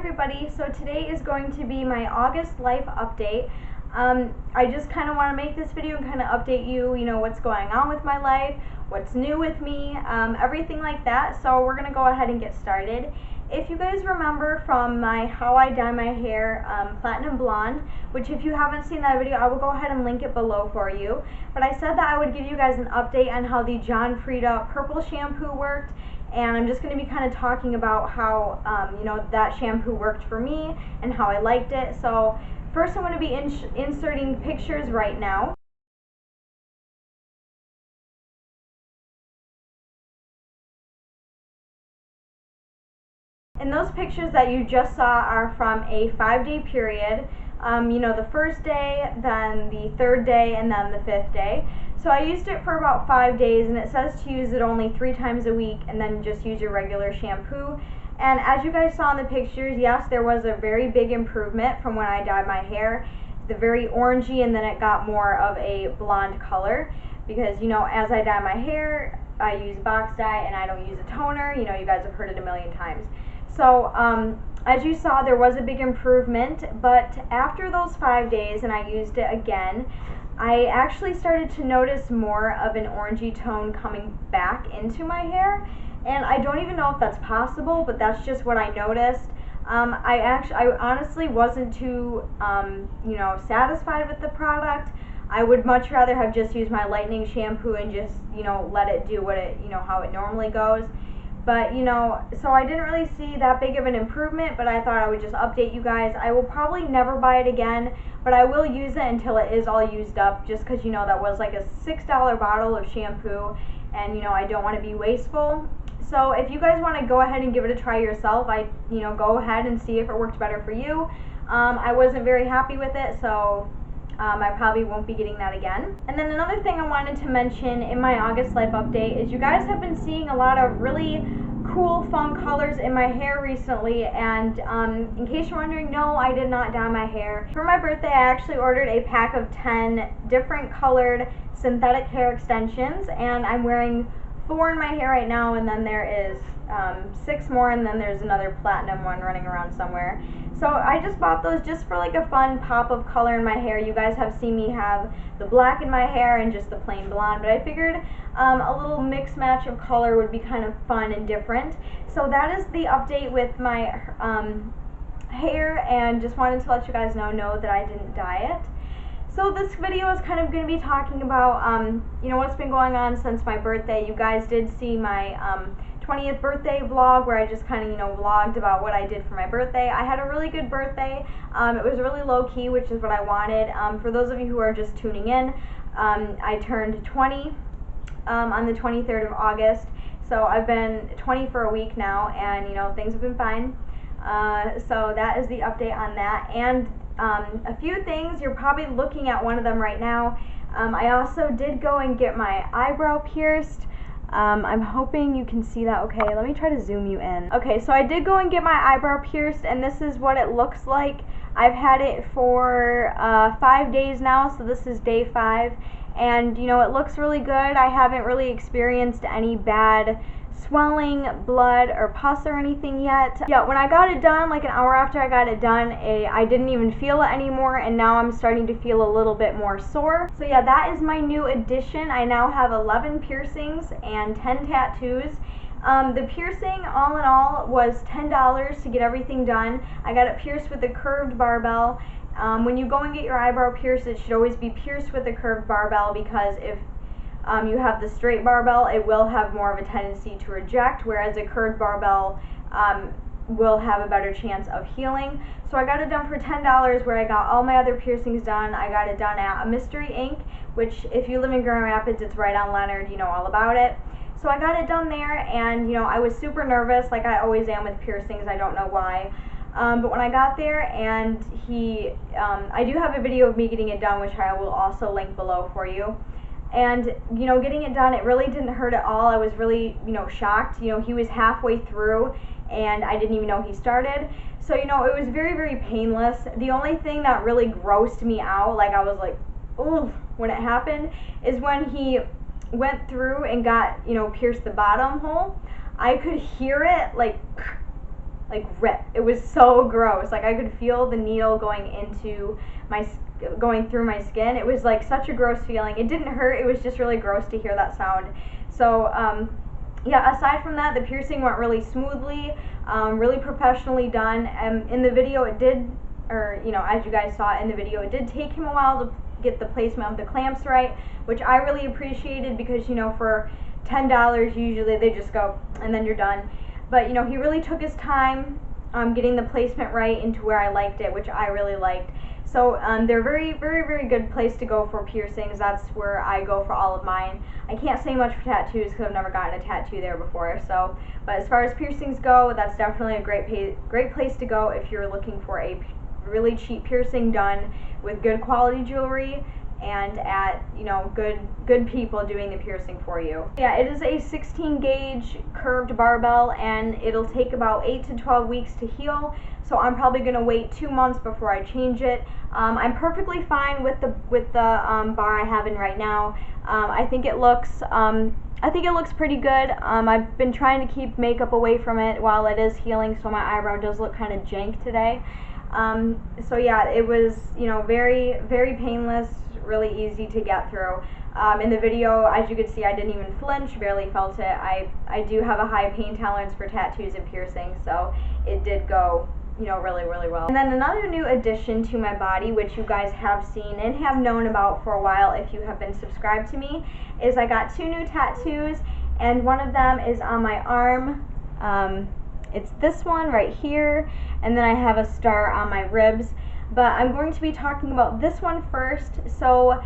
everybody. So today is going to be my August life update. I just kind of want to make this video and kind of update you, what's going on with my life, what's new with me, everything like that. So we're going to go ahead and get started. If you guys remember from my How I Dye My Hair Platinum Blonde, which if you haven't seen that video, I will go ahead and link it below for you. But I said that I would give you guys an update on how the John Frieda purple shampoo worked. And I'm just going to be kind of talking about how, that shampoo worked for me and how I liked it. So first I'm going to be inserting pictures right now. And those pictures that you just saw are from a 5-day period. The first day, then the third day, and then the 5th day. So I used it for about 5 days, and it says to use it only 3 times a week, and then just use your regular shampoo. And as you guys saw in the pictures, yes, there was a very big improvement from when I dyed my hair. The very orangey, and then it got more of a blonde color. Because, as I dye my hair, I use box dye, and I don't use a toner. You guys have heard it a million times. So, as you saw, there was a big improvement, but after those 5 days and I used it again, I actually started to notice more of an orangey tone coming back into my hair, and I don't even know if that's possible, but that's just what I noticed. I honestly wasn't too, satisfied with the product. I would much rather have just used my lightening shampoo and just, let it do what it, how it normally goes. But, so I didn't really see that big of an improvement, but I thought I would just update you guys. I will probably never buy it again, but I will use it until it is all used up, just because, that was like a $6 bottle of shampoo, and, I don't want to be wasteful. So if you guys want to go ahead and give it a try yourself, go ahead and see if it worked better for you. I wasn't very happy with it, so I probably won't be getting that again. And then another thing I wanted to mention in my August life update is you guys have been seeing a lot of really cool, fun colors in my hair recently, and in case you're wondering, no, I did not dye my hair. For my birthday, I actually ordered a pack of 10 different colored synthetic hair extensions, and I'm wearing 4 in my hair right now, and then there is 6 more, and then there's another platinum one running around somewhere. So I just bought those just for like a fun pop of color in my hair. You guys have seen me have the black in my hair and just the plain blonde, but I figured a little mix match of color would be kind of fun and different. So that is the update with my hair, and just wanted to let you guys know that I didn't dye it. So this video is kind of going to be talking about, what's been going on since my birthday. You guys did see my 20th birthday vlog where I just kind of, vlogged about what I did for my birthday. I had a really good birthday. It was really low-key, which is what I wanted. For those of you who are just tuning in, I turned 20 on the 23rd of August. So I've been 20 for a week now, and, things have been fine. So that is the update on that. And a few things, you're probably looking at one of them right now. I also did go and get my eyebrow pierced. I'm hoping you can see that okay. Let me try to zoom you in. Okay, so I did go and get my eyebrow pierced, and this is what it looks like. I've had it for 5 days now, so this is day 5. And, it looks really good. I haven't really experienced any bad swelling, blood, or pus or anything yet. Yeah, when I got it done, like an hour after I got it done, I didn't even feel it anymore, and now I'm starting to feel a little bit more sore. So yeah, that is my new addition. I now have 11 piercings and 10 tattoos. The piercing, all in all, was $10 to get everything done. I got it pierced with a curved barbell. When you go and get your eyebrow pierced, it should always be pierced with a curved barbell, because if you have the straight barbell, it will have more of a tendency to reject, whereas a curved barbell will have a better chance of healing. So I got it done for $10, where I got all my other piercings done. I got it done at a Mystery Ink, which if you live in Grand Rapids, it's right on Leonard, you know all about it. So I got it done there, and I was super nervous, like I always am with piercings. I don't know why. But when I got there, and I do have a video of me getting it done, which I will also link below for you. And, getting it done, it really didn't hurt at all. I was really, shocked. He was halfway through, and I didn't even know he started. So, it was very, very painless. The only thing that really grossed me out, like I was like, ooh, when it happened, is when he went through and got, pierced the bottom hole. I could hear it, like, like rip. It was so gross. Like I could feel the needle going through my skin. It was like such a gross feeling. It didn't hurt, it was just really gross to hear that sound. So yeah, aside from that, the piercing went really smoothly, really professionally done. In the video it did, or as you guys saw in the video, it did take him a while to get the placement of the clamps right, which I really appreciated, because for $10 usually they just go and then you're done. But he really took his time getting the placement right into where I liked it, which I really liked. So they're very, very, very good place to go for piercings. That's where I go for all of mine. I can't say much for tattoos because I've never gotten a tattoo there before. So, but as far as piercings go, that's definitely a great place to go if you're looking for a really cheap piercing done with good quality jewelry and at good people doing the piercing for you. Yeah, it is a 16 gauge curved barbell, and it'll take about 8 to 12 weeks to heal. So I'm probably gonna wait 2 months before I change it. I'm perfectly fine with the bar I have in right now. I think it looks pretty good. I've been trying to keep makeup away from it while it is healing, so my eyebrow does look kind of jank today. So yeah, it was very, very painless, really easy to get through. In the video, as you could see, I didn't even flinch, barely felt it. I do have a high pain tolerance for tattoos and piercings, so it did go really, really well. And then another new addition to my body, which you guys have seen and have known about for a while if you have been subscribed to me, is I got 2 new tattoos, and one of them is on my arm. It's this one right here, and then I have a star on my ribs. But I'm going to be talking about this one first. So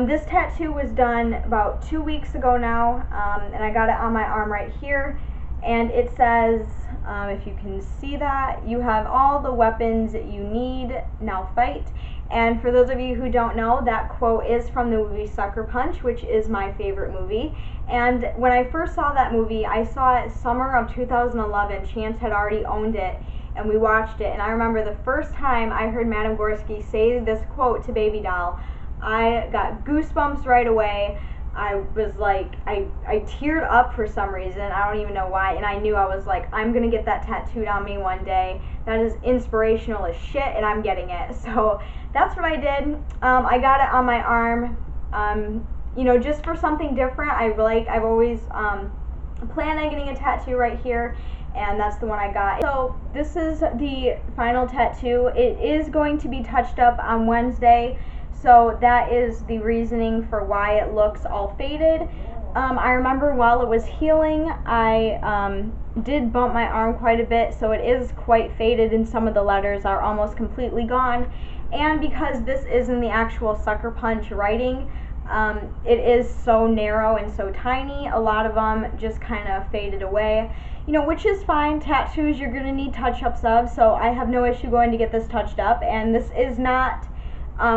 this tattoo was done about 2 weeks ago now, and I got it on my arm right here. And it says, if you can see that, you have all the weapons you need, now fight. And for those of you who don't know, that quote is from the movie Sucker Punch, which is my favorite movie. And when I first saw that movie, I saw it summer of 2011. Chance had already owned it, and we watched it. And I remember the first time I heard Madame Gorski say this quote to Baby Doll, I got goosebumps right away. I was like, I teared up for some reason. I don't even know why. And I knew, I was like, I'm going to get that tattooed on me one day. That is inspirational as shit, and I'm getting it. So that's what I did. I got it on my arm, just for something different. I've always planned on getting a tattoo right here, and that's the one I got. So this is the final tattoo. It is going to be touched up on Wednesday. So that is the reasoning for why it looks all faded. I remember while it was healing, I did bump my arm quite a bit, so it is quite faded, and some of the letters are almost completely gone. And because this is in the actual Sucker Punch writing, it is so narrow and so tiny, a lot of them just kind of faded away. Which is fine. Tattoos you're going to need touch-ups of, so I have no issue going to get this touched up, and this is not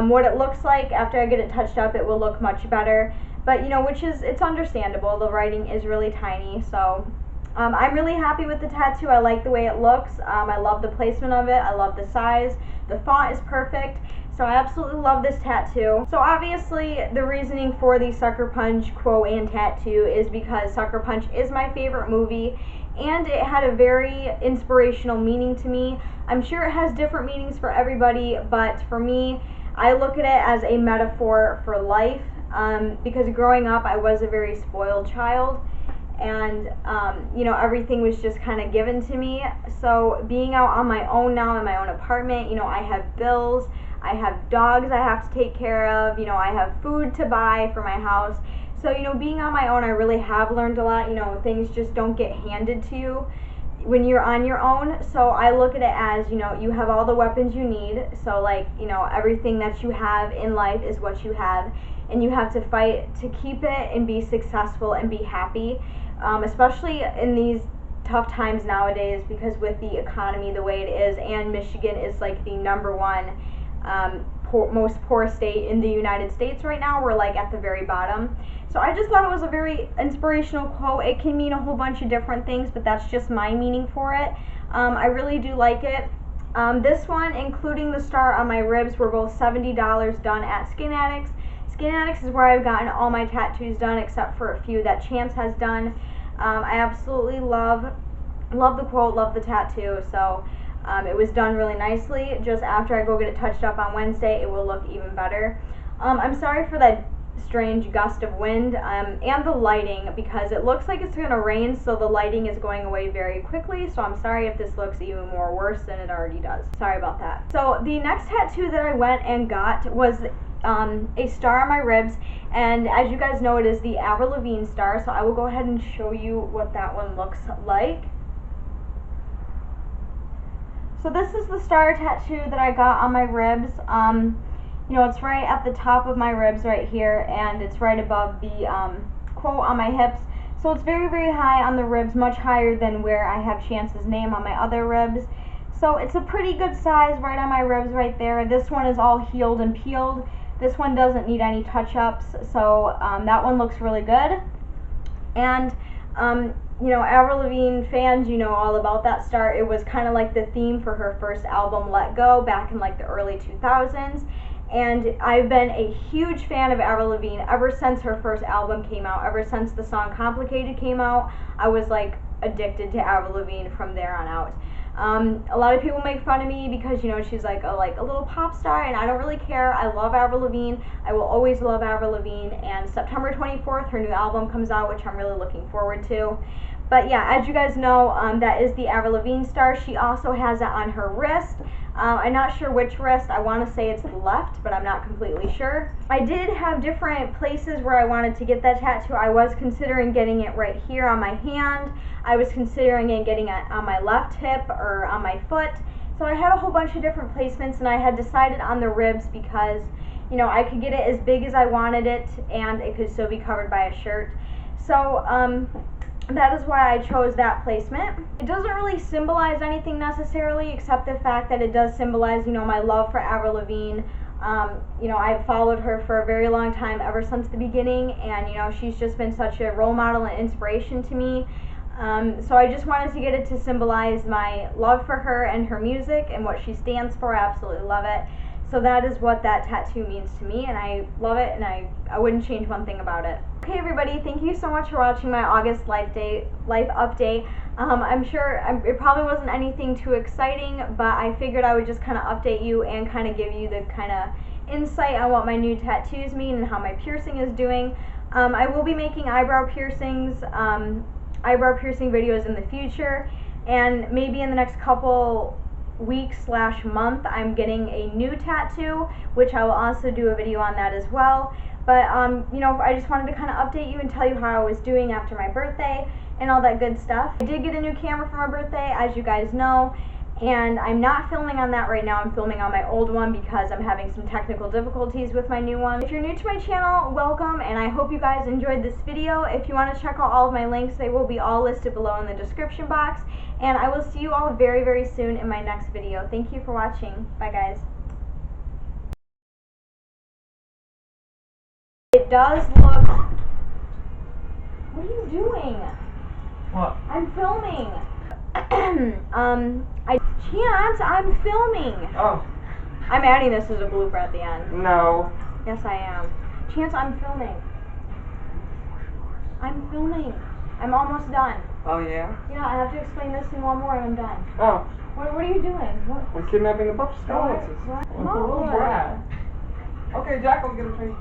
what it looks like. After I get it touched up, it will look much better, but it's understandable. The writing is really tiny, so I'm really happy with the tattoo. I like the way it looks. I love the placement of it. I love the size. The font is perfect, so I absolutely love this tattoo. So obviously the reasoning for the Sucker Punch quote and tattoo is because Sucker Punch is my favorite movie, and it had a very inspirational meaning to me. I'm sure it has different meanings for everybody, but for me, I look at it as a metaphor for life, because growing up I was a very spoiled child, and everything was just kind of given to me. So being out on my own now in my own apartment, I have bills, I have dogs I have to take care of, I have food to buy for my house. So being on my own, I really have learned a lot. Things just don't get handed to you when you're on your own. So I look at it as, you have all the weapons you need. So everything that you have in life is what you have, and you have to fight to keep it and be successful and be happy, especially in these tough times nowadays, because with the economy the way it is, and Michigan is like the #1 most poor state in the United States right now. We're like at the very bottom. So I just thought it was a very inspirational quote. It can mean a whole bunch of different things, but that's just my meaning for it. I really do like it. This one, including the star on my ribs, were both $70 done at Skin Addicts. Skin Addicts is where I've gotten all my tattoos done, except for a few that Chance has done. I absolutely love love the quote, love the tattoo, so it was done really nicely. Just after I go get it touched up on Wednesday, it will look even better. I'm sorry for that strange gust of wind and the lighting, because it looks like it's going to rain, so the lighting is going away very quickly, so I'm sorry if this looks even more worse than it already does. Sorry about that. So the next tattoo that I went and got was a star on my ribs, and as you guys know, it is the Avril Lavigne star, so I will go ahead and show you what that one looks like. So this is the star tattoo that I got on my ribs. You know, it's right at the top of my ribs right here, and it's right above the quote on my hips. So it's very, very high on the ribs, much higher than where I have Chance's name on my other ribs. So it's a pretty good size right on my ribs right there. This one is all healed and peeled. This one doesn't need any touch-ups, so that one looks really good. And you know, Avril Lavigne fans, you know all about that star. It was kind of like the theme for her first album, Let Go, back in like the early 2000s. And I've been a huge fan of Avril Lavigne ever since her first album came out. Ever since the song Complicated came out, I was like addicted to Avril Lavigne from there on out. A lot of people make fun of me because, you know, she's like a little pop star, and I don't really care. I love Avril Lavigne. I will always love Avril Lavigne, and September 24th, her new album comes out, which I'm really looking forward to. But yeah, as you guys know, that is the Avril Lavigne star. She also has it on her wrist. I'm not sure which wrist. I want to say it's the left, but I'm not completely sure. I did have different places where I wanted to get that tattoo. I was considering getting it right here on my hand. I was considering getting it on my left hip or on my foot. So I had a whole bunch of different placements, and I had decided on the ribs because, you know, I could get it as big as I wanted it, and it could still be covered by a shirt. So that is why I chose that placement. It doesn't really symbolize anything necessarily, except the fact that it does symbolize, you know, my love for Avril Lavigne. You know, I've followed her for a very long time, ever since the beginning, and, you know, she's just been such a role model and inspiration to me. So I just wanted to get it to symbolize my love for her and her music and what she stands for. I absolutely love it. So that is what that tattoo means to me, and I love it, and I wouldn't change one thing about it. Okay, everybody, thank you so much for watching my August life update. I'm sure it probably wasn't anything too exciting, but I figured I would just kind of update you and kind of give you the kind of insight on what my new tattoos mean and how my piercing is doing. I will be making eyebrow piercing videos in the future, and maybe in the next couple weeks/month I'm getting a new tattoo, which I will also do a video on that as well. But you know, I just wanted to kind of update you and tell you how I was doing after my birthday and all that good stuff. I did get a new camera for my birthday, as you guys know, and I'm not filming on that right now. I'm filming on my old one because I'm having some technical difficulties with my new one. If you're new to my channel, welcome, and I hope you guys enjoyed this video. If you want to check out all of my links, they will be all listed below in the description box, and I will see you all very, very soon in my next video. Thank you for watching. Bye, guys. It does look... What are you doing? What? I'm filming. Chance, I'm filming. Oh. I'm adding this as a blooper at the end. No. Yes, I am. Chance, I'm filming. I'm filming. I'm almost done. Oh, yeah? Yeah, I have to explain this thing one more and I'm done. Oh. What are you doing? What? We're kidnapping a bunch of skeletons. What? Little brat. Okay, Jack, let's get a tree.